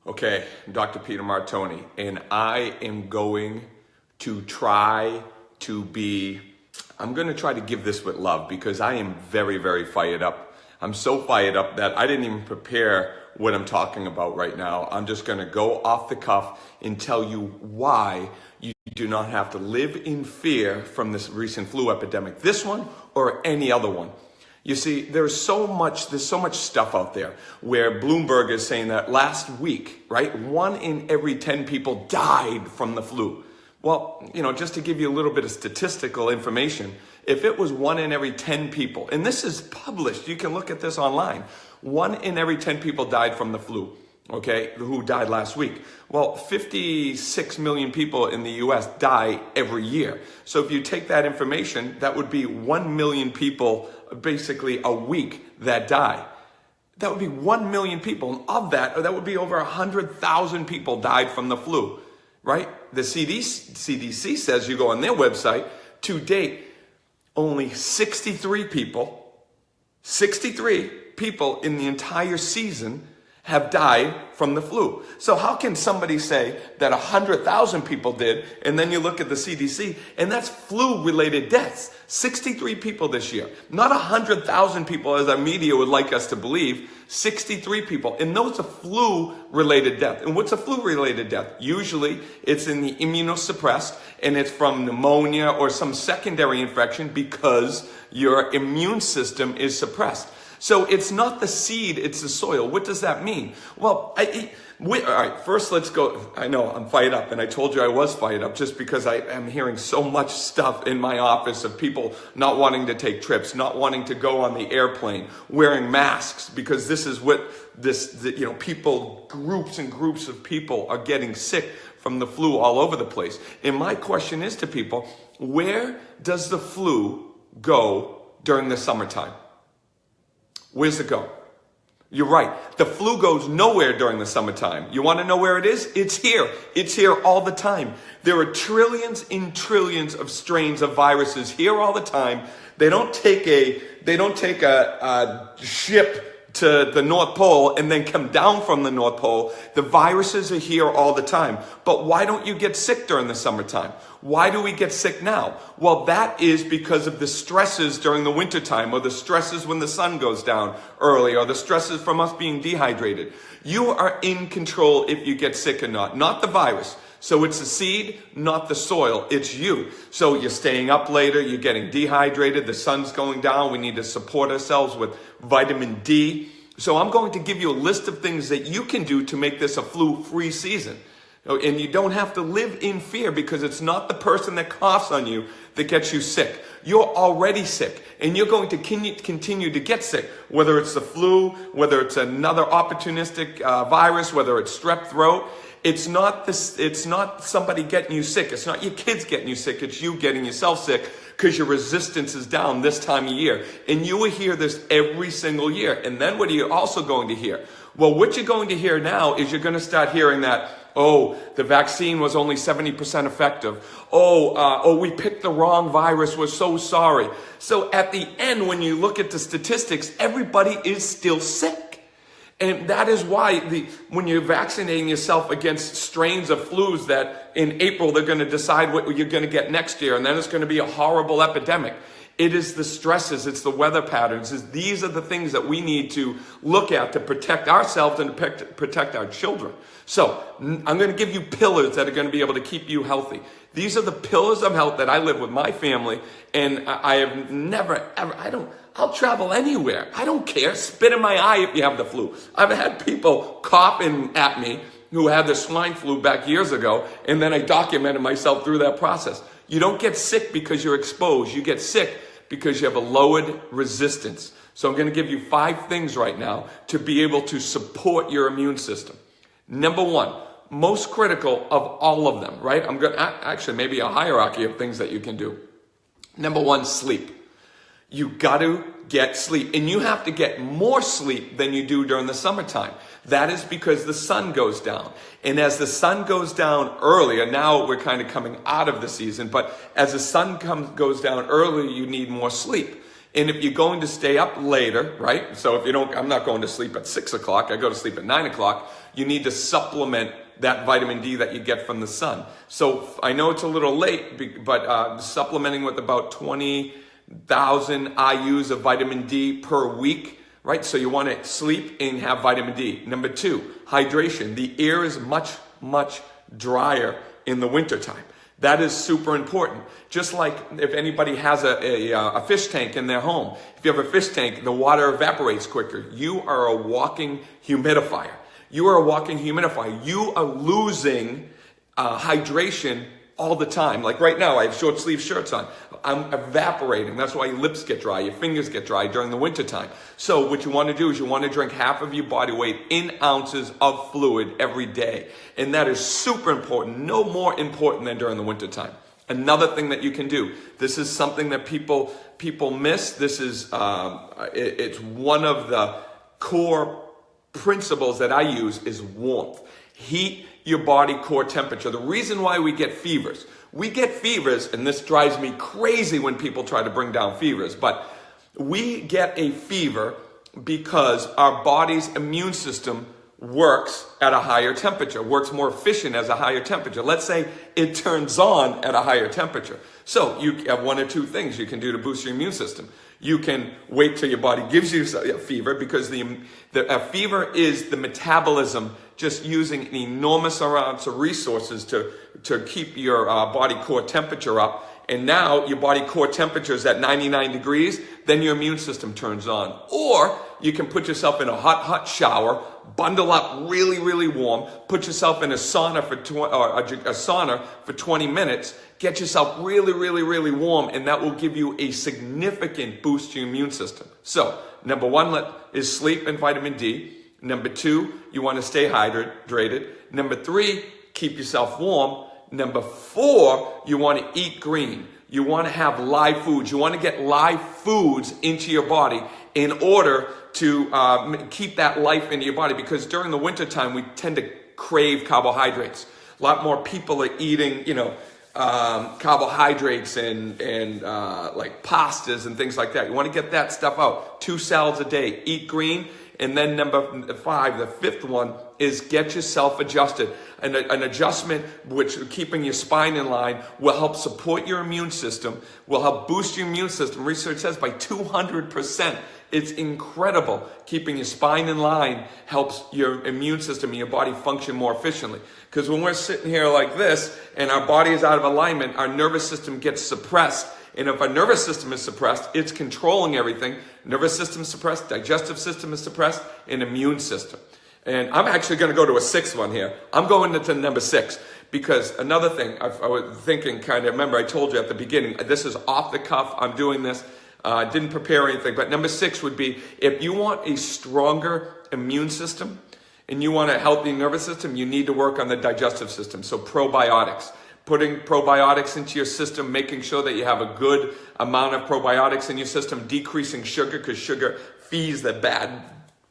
Okay, Dr. Peter Martone, and I am going to try to I'm going to try to give this with love because I am very, very fired up. I'm so fired up that I didn't even prepare what I'm talking about right now. I'm just going to go off the cuff and tell you why you do not have to live in fear from this recent flu epidemic, this one or any other one. You see, there's so much stuff out there where Bloomberg is saying that last week, right, 1 in every 10 people died from the flu. Well, just to give you a little bit of statistical information, if it was 1 in every 10 people, and this is published, you can look at this online, 1 in every 10 people died from the flu, okay, who died last week. Well, 56 million people in the US die every year. So if you take that information, that would be 1 million people basically a week that die. That would be 1 million people. And of that would be over 100,000 people died from the flu, right? The CDC says, you go on their website, to date, only 63 people in the entire season have died from the flu. So how can somebody say that 100,000 people did, and then you look at the CDC, and that's flu-related deaths. 63 people this year. Not 100,000 people, as our media would like us to believe. 63 people. And those are flu-related death. And what's a flu-related death? Usually, it's in the immunosuppressed, and it's from pneumonia or some secondary infection because your immune system is suppressed. So it's not the seed, it's the soil. What does that mean? Well, all right, first let's go. I know I'm fired up, and I told you I was fired up just because I am hearing so much stuff in my office of people not wanting to take trips, not wanting to go on the airplane, wearing masks, because this is what people, groups and groups of people are getting sick from the flu all over the place. And my question is to people, where does the flu go during the summertime? Where's it go? You're right. The flu goes nowhere during the summertime. You want to know where it is? It's here. It's here all the time. There are trillions and trillions of strains of viruses here all the time. They don't take a ship to the North Pole and then come down from the North Pole. The viruses are here all the time. But why don't you get sick during the summertime? Why do we get sick now? Well, that is because of the stresses during the wintertime, or the stresses when the sun goes down early, or the stresses from us being dehydrated. You are in control if you get sick or not the virus. So it's the seed, not the soil. It's you. So you're staying up later, you're getting dehydrated, the sun's going down, we need to support ourselves with vitamin D. So I'm going to give you a list of things that you can do to make this a flu-free season. And you don't have to live in fear, because it's not the person that coughs on you that gets you sick. You're already sick, and you're going to continue to get sick, whether it's the flu, whether it's another opportunistic virus, whether it's strep throat. It's not somebody getting you sick. It's not your kids getting you sick. It's you getting yourself sick because your resistance is down this time of year. And you will hear this every single year. And then what are you also going to hear? Well, what you're going to hear now is you're going to start hearing that, the vaccine was only 70% effective. We picked the wrong virus. We're so sorry. So at the end, when you look at the statistics, everybody is still sick. And that is why when you're vaccinating yourself against strains of flus that in April they're going to decide what you're going to get next year, and then it's going to be a horrible epidemic. It is the stresses, it's the weather patterns. These are the things that we need to look at to protect ourselves and to protect our children. So I'm going to give you pillars that are going to be able to keep you healthy. These are the pillars of health that I live with my family, and I have never, ever, I'll travel anywhere. I don't care. Spit in my eye if you have the flu. I've had people coughing at me who had the swine flu back years ago, and then I documented myself through that process. You don't get sick because you're exposed. You get sick because you have a lowered resistance. So I'm going to give you 5 things right now to be able to support your immune system. Number 1, most critical of all of them, right? I'm going to actually maybe a hierarchy of things that you can do. Number 1, sleep. You got to get sleep, and you have to get more sleep than you do during the summertime. That is because the sun goes down. And as the sun goes down earlier, now we're kind of coming out of the season, but as the sun goes down earlier, you need more sleep. And if you're going to stay up later, right? So if you don't, I'm not going to sleep at 6 o'clock, I go to sleep at 9 o'clock, you need to supplement that vitamin D that you get from the sun. So I know it's a little late, but supplementing with about 20,000 IUs of vitamin D per week, right? So you want to sleep and have vitamin D. Number 2, hydration. The air is much, much drier in the wintertime. That is super important. Just like if anybody has a fish tank in their home. If you have a fish tank, the water evaporates quicker. You are a walking humidifier. You are a walking humidifier. You are losing hydration all the time. Like right now, I have short sleeve shirts on. I'm evaporating. That's why your lips get dry, your fingers get dry during the wintertime. So what you want to do is you want to drink half of your body weight in ounces of fluid every day. And that is super important, no more important than during the wintertime. Another thing that you can do, this is something that people miss. This is, it's one of the core principles that I use is warmth. Heat your body core temperature. The reason why we get fevers, and this drives me crazy when people try to bring down fevers, but we get a fever because our body's immune system works at a higher temperature, works more efficient as a higher temperature. Let's say it turns on at a higher temperature. So you have one or two things you can do to boost your immune system. You can wait till your body gives you a fever, because a fever is the metabolism just using enormous amounts of resources to keep your body core temperature up. And now your body core temperature is at 99 degrees, then your immune system turns on. Or you can put yourself in a hot shower, bundle up really, really warm, put yourself in a sauna for 20 minutes, get yourself really, really, really warm, and that will give you a significant boost to your immune system. So, number 1 is sleep and vitamin D. Number 2, you want to stay hydrated. Number 3, keep yourself warm. Number 4, you want to eat green. You want to have live foods. You want to get live foods into your body in order to keep that life into your body, because during the wintertime, we tend to crave carbohydrates. A lot more people are eating, carbohydrates and like pastas and things like that. You want to get that stuff out. 2 salads a day, eat green. And then number 5, the 5th one, is get yourself adjusted. An adjustment which keeping your spine in line will help support your immune system, will help boost your immune system. Research says by 200%. It's incredible. Keeping your spine in line helps your immune system and your body function more efficiently. Because when we're sitting here like this and our body is out of alignment, our nervous system gets suppressed. And if our nervous system is suppressed, it's controlling everything. Nervous system is suppressed, digestive system is suppressed, and immune system. And I'm actually going to go to a 6th one here. I'm going to number 6, because another thing I was thinking, remember I told you at the beginning, this is off the cuff, I'm doing this, didn't prepare anything, but number 6 would be, if you want a stronger immune system and you want a healthy nervous system, you need to work on the digestive system. So probiotics. Putting probiotics into your system, making sure that you have a good amount of probiotics in your system, decreasing sugar, because sugar feeds the bad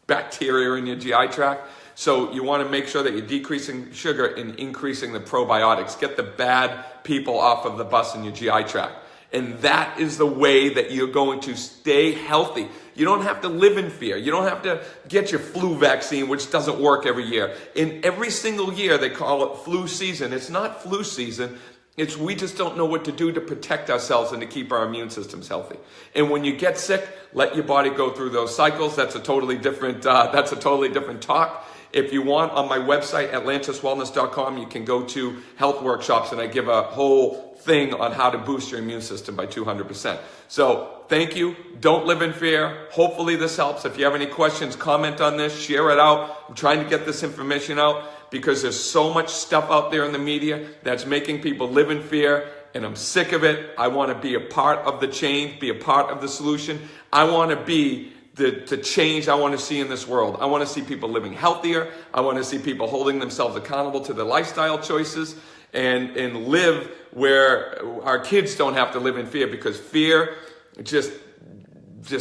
bacteria in your GI tract. So you want to make sure that you're decreasing sugar and increasing the probiotics. Get the bad people off of the bus in your GI tract. And that is the way that you're going to stay healthy. You don't have to live in fear. You don't have to get your flu vaccine, which doesn't work every year. In every single year, they call it flu season. It's not flu season. It's we just don't know what to do to protect ourselves and to keep our immune systems healthy. And when you get sick, let your body go through those cycles. That's a totally different talk. If you want, on my website, atlantiswellness.com, you can go to health workshops, and I give a whole thing on how to boost your immune system by 200%. So thank you. Don't live in fear. Hopefully this helps. If you have any questions, comment on this, share it out. I'm trying to get this information out because there's so much stuff out there in the media that's making people live in fear, and I'm sick of it. I want to be a part of the change, be a part of the solution. I want to be the change I want to see in this world. I want to see people living healthier. I want to see people holding themselves accountable to their lifestyle choices, and live where our kids don't have to live in fear, because fear just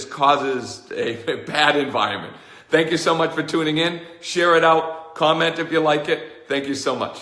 causes a bad environment. Thank you so much for tuning in. Share it out. Comment if you like it. Thank you so much.